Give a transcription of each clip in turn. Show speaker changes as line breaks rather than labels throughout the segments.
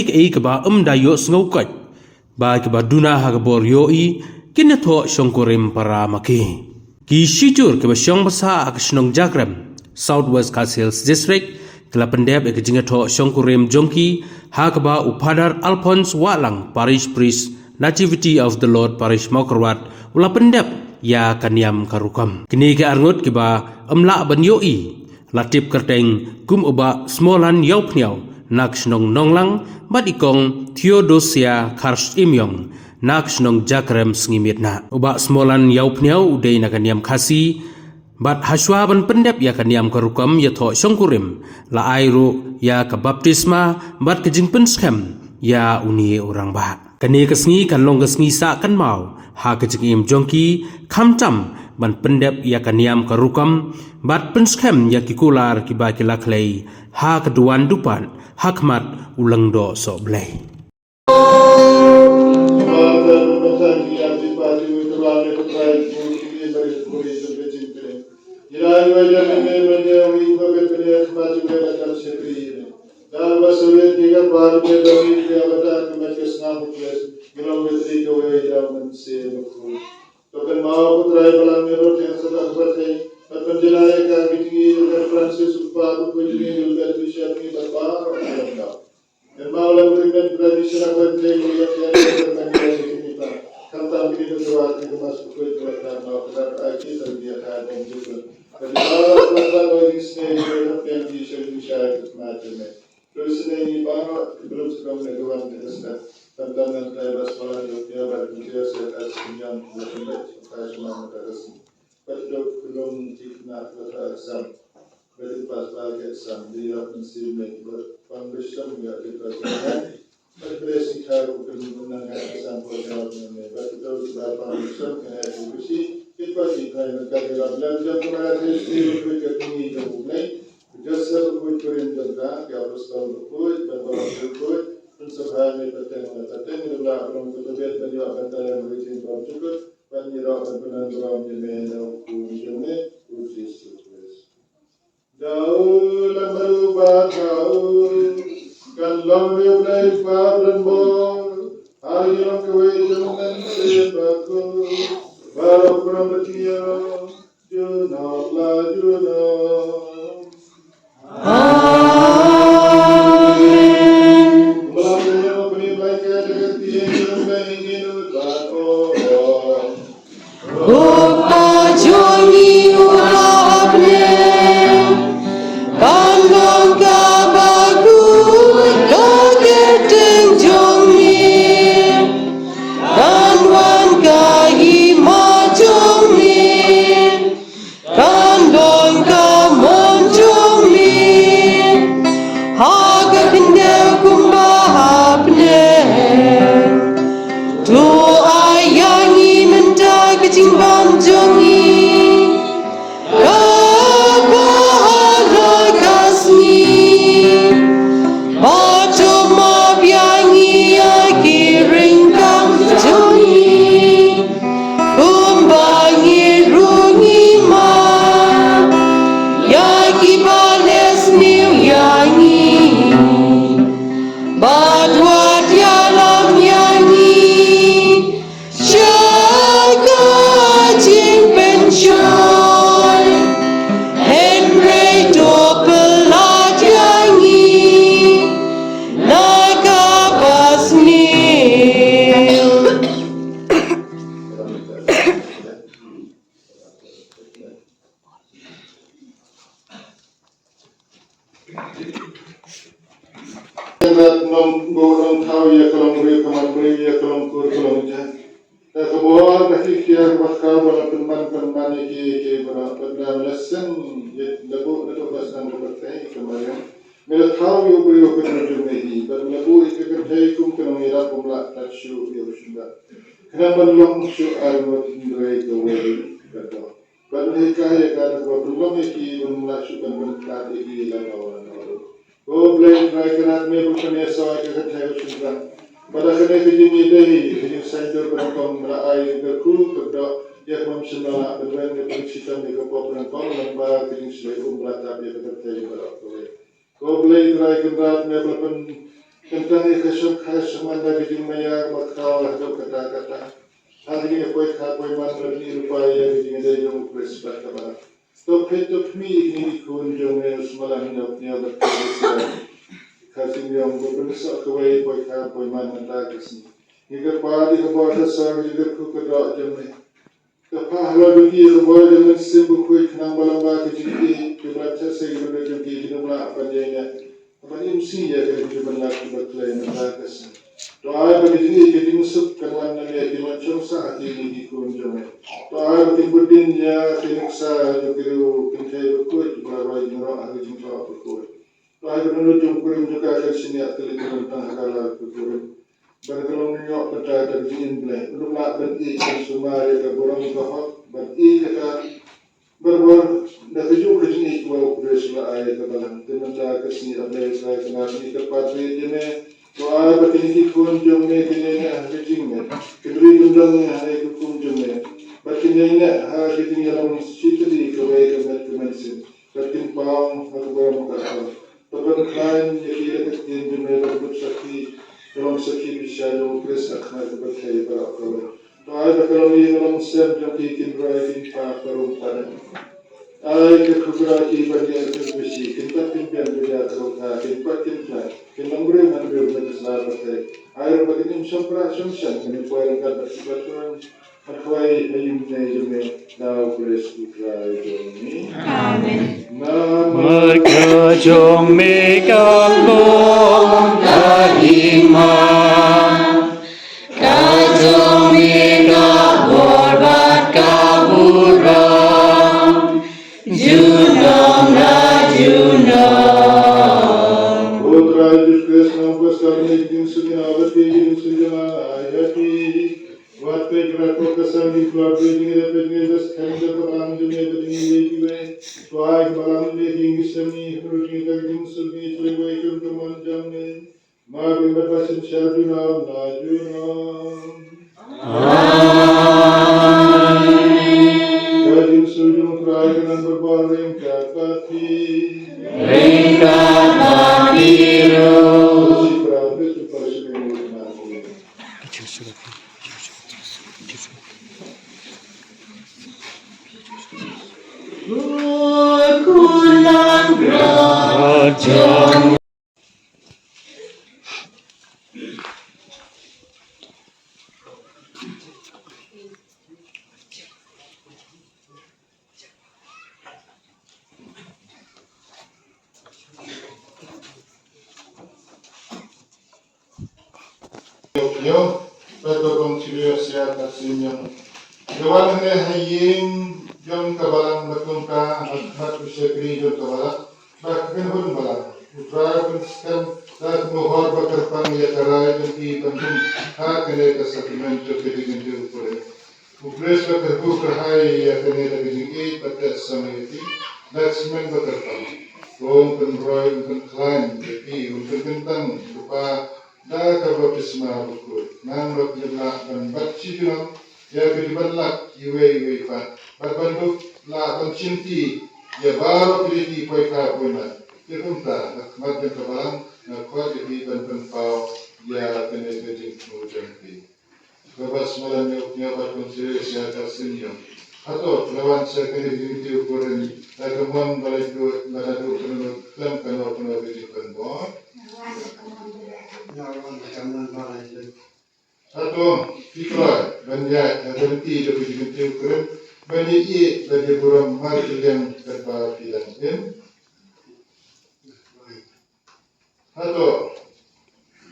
ke ke ba dayo ngaukat ba ke ba duna ha bor yo I kini tho shongkorim para maki ki shijur ke ba shong basa ak shnong jagram Southwest Castles District kala pendep ke jinga tho shongkorim jongki ha ke ba upadar Alphonse Walang Parish Priest Nativity of the Lord Parish Mokrwat ula pendep ya kaniam karukam kini ke arngot ke ba la ban yo I latip kerteng kum uba smolan yau pniau nak snong nonglang bat ikong Theodosia Kars Imyong nak snong jakrem sngimit na uba smolan yau pniau udai na kaniam khasi bat haswa ban pendep ya kaniam karukam ya tho shongkurim la airu ya ka baptisma bat kejing penskhem ya uni orang ba kani kesngi kan long kesngi sa kan mau ha kejing im jongki khamtam ban pendep ya kaniam karukam bat penskhem ya kikular kiba kilaklei ha keduan dupan hakmat ulang do so blai
Token mau putrai balang merot yang sedang bertai, akan jelai kami tinggi dengan Francis Upah Bukujuni juga bisa tinggi berbarang dalam. Dan mau lalu dengan tradisi rakyat yang melihat yang terkandung di sini pak, kantang ini berdoa di kemas buku dan mau kelar aji terbiarkan dan juga. Jadi mau pelan lagi seni yang di Indonesia macamnya. Terus ini baru belum sudah meneguan kita sudah. Tentang saya basmalah dunia berbicara sekat senyum berbicara semua terus. Betul belum dikena kesan. Betul pas lagi kesan dia mesti berpanggilan ya kita jangan. Berpresi tahu kemenangan kesan perjalanan. Betul berpanggilan kena diskusi. Kita kita negara belajar kemarin sih berikut ini mulai. Jasa berkumpul juga kalau selalu berkumpul Subhanallah bertemu adalah orang bertobat bagi orang yang beriman juga bagi orang penanggulam yang kuncinya Yesus Kristus. Daulah berubah daun kan lambe play padran bor hari yang kewajiban sebaku baru perempuan junala Borong tahu ya kalau beri kemana ya kalau kur kalau macam. Kemudian kasih kia bakal pada teman-teman yang pada lesson ya lagu bahasa bertai kemarin. Mila tahu ya beri kerja ini, pada lagu itu kerja kum kena mira pemlak takshu ya sudah. Kena belum syu almat indrai kawai kata. Pada hikayat kata belum iki pemlak syu kan berkat iki lawan. Oh, blame try kanat me bukan ya soal kerja sudah. Pada kena kejimi deh, kejim sender berangkong merai berku kerja ya memsenala bermain dengan sistem di kapal berangkong lembah kejim selai belata dia kerja juga. Oh, blame try kanat me bukan tentang ikasum khas semanda gijing maya makau atau kata-kata hari ini poin kapoi man lebih rupaya gijing ada yang presbat kabar top mi ini kunjung semalam nyoknya berkaitan kasih yang berbeza kawai poin kapoi man anda kasih jika padi kepada sang jika ku kedok jamnya Kapahla bagi kebuat dengan sibuk kuih kenang balamba kejiki kebaca saya kepada kejiki jumlah panjangnya apa ini mesti ya kalau jumlah berkelai melakas doa bagi ini kejiki musuh kawan namanya di macam saat ini dikunjungnya doa bagi budinnya kinuksa jokiru kintai berkuih berapa jumlah hari jumlah berkuih doa bagi menunjuk kurim juga ke sini atlet tentang hakalah berkuih Barang nyok pada kerjaan belai, belum nak berarti semua ada borang kahok, berarti kata berbuat dah tujuh kerjaan itu bawa bersama ayat kebalan, teman-teman kesini ada saya kenal ni tempat ni jenis doa berkini kunjung ni kini kerjaan, kedua kunjung ni hari kunjung ni, berkini hari kerjaan yang citri kawai kemen berkini pawang aku borang kahok, teman kain yang kira kerjaan jenis berbut sakti dalam segi bisa lukis akan berkait berakal. Doa kalau ini dalam setiap yang kita berakhir pada peruntaran. Ayat keberaki bagi eksekusi. Kita pimpin beda terutama. Kita pimpin. Kita memberi manfaat selamat. Ayat bagi ini sempra sumsan. Kini poin kata sebatuan. Akwai ayumnya jeme dau kulis ukrai domi.
Amen.
Mereka jome kalbong iman, kajome kaborbat kaburam, junong na junong.
Putra Yesus Kristus kami din sunya abadi din sunya ayati. Buat pegrak kesan di keluarga ini dapat ngejas kandang perang dunia berdiri juga. Tuai malam ini tinggi semi hurufnya daging sugi terbaik untuk manjamnya. Mari berpasin syaduna najuna. Amin. Daging sujung terai dengan berbuah ringkat pati.
Ringkat pati roh.
Si prabu itu pasti mengenali.
Kulang raja.
Yo, betul konsider saya kasihnya. Kawan ini hayim jom kabalang bertungka hat usyakri jom kabalang. Bahkan pun balang. Putra pun sekarang saat mohor bakar panggil karai jom di bantum hak kene kesatuan jom kedigan jom pulih. Upres bakar buka hai ya kene lagi jengki pada samayati. Laksman bakar panggil. Rom penroy penklaim jadi untuk tentang lupa dah kabaptisma buku. Nang rok jebla dan baci bilang ya kejibanlah iwe pan. Berbantu lah pencinti ya baru pilih poika poina. Kirunta nak macam kabalang nak kuat jadi dan penpau ya kena kejing mujampi. Babas malam nyoknya berkonsili saya tersenyum. Atau lawan saya kena jadi ukuran agama balik tu baladu penuh dalam kanal penuh kejing penpau. Atau fikra banyak berhenti dari kejing ukuran. Banyak ia dari buram mari yang terbaik dan Atau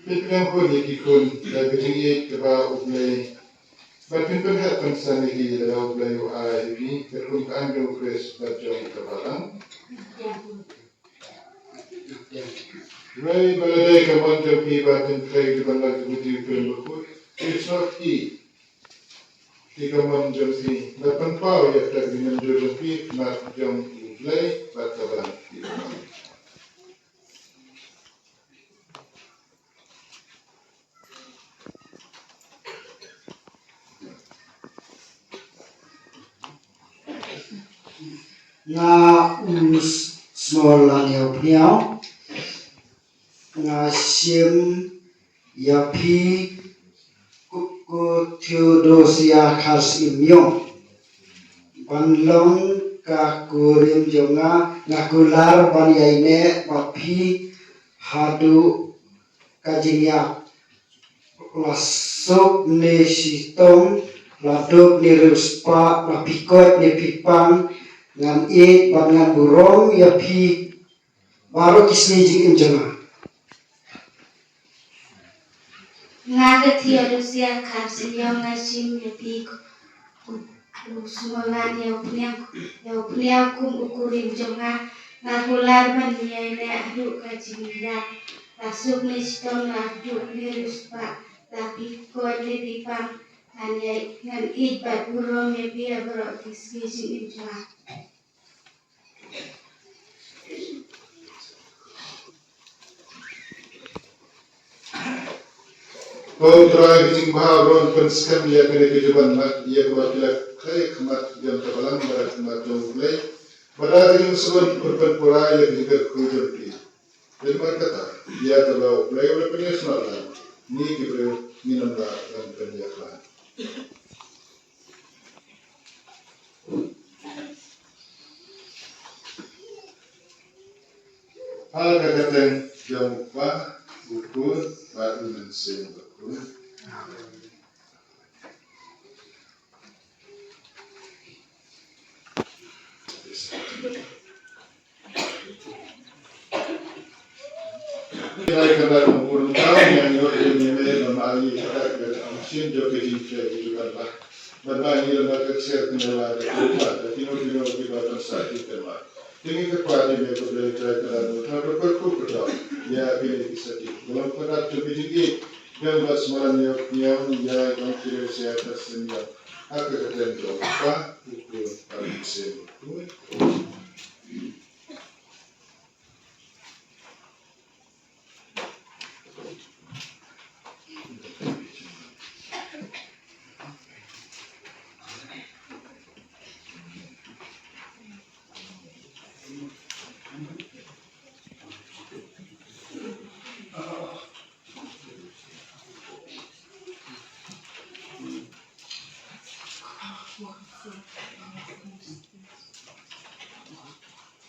pimpinan pun ikut dari ini keba ublay. Berpimpinan hat pensan ini dalam ublay UAI ini terkuntaan ke ukres berjauh kebalang. Rai balai kaman jampi batin krai di bandar kemudian berikut. It's not key. Di kaman jampi dapat pau ya tak dengan jampi nak jam ublay berkebalang.
na small lang yung piyaw
ngasim yapi kuku Theodosia khars imyong banlong kakurim jonga ngakular banyaine papi hadu kajinya lasuk ne sitong laduk ni ruspa napikot ni pipang ngan it ngan burong yapi baru kisni jing jonga
Ngaga Theodosia khars imyong ngasim yapi Sumalan yang punya kum ukurin jonga nagular banyaine adu kajinya lasuk ni sitong laduk ni ruspa tapi kod ni pipang ngan it bat burong yapi abro kisni jing jonga
Kontra hijing baharon penskam ya kene kejuban mat ya kuatila kai khamat jam tabalang barat khamat jom mulai pada hijing sebon berpen pura ya juga kujur ki dan kata ya terlalu mulai oleh penyusunan lah ni kibru minum lah dan penjagaan ada kata jam bah buku baru mensen buku Nilai kadar umur tahun yang ini memali kadar mesin jo kecil itu kan lah. Berbagi lembaga kesehatan adalah keempat. Tapi nol kita tersakit teman. Dengan kepada dia berbeza kadar utara berkumpul. Ya pilih kisah. Dalam kadar terpilih yang buat semalam yang yang kira kesehatan senior. Aku katakan tu apa? Ukur paling senior.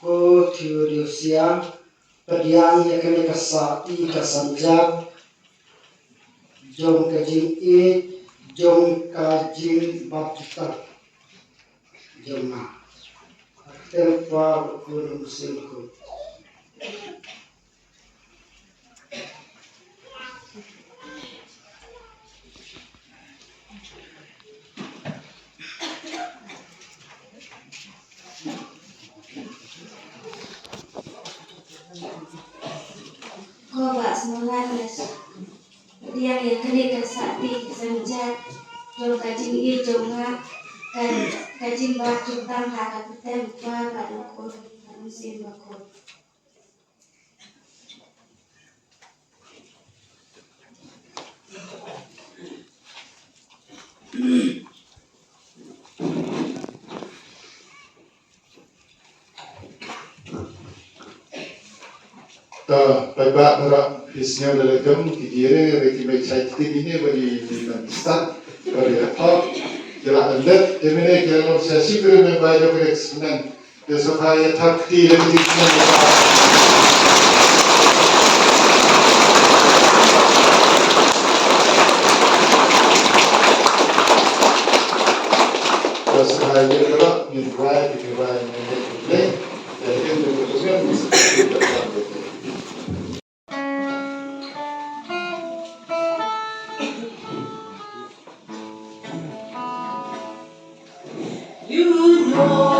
ko Theodosia pediang ya kene kasati kasanjak jom kajing jom kajing bapta joma tempa kurum singku
Koba semangat dia yang kene kasati sanjat jom kajing jonga kajing batu tang haka tempa badukor musim bakor
Bapak merak isnya dalam kira reki baik saya ini bagi start bagi apa jelas anda ini kalau saya sih belum membaca kesenan supaya takti dan isnya supaya merak menjual menjual menjual dan itu kemudian bisa
You know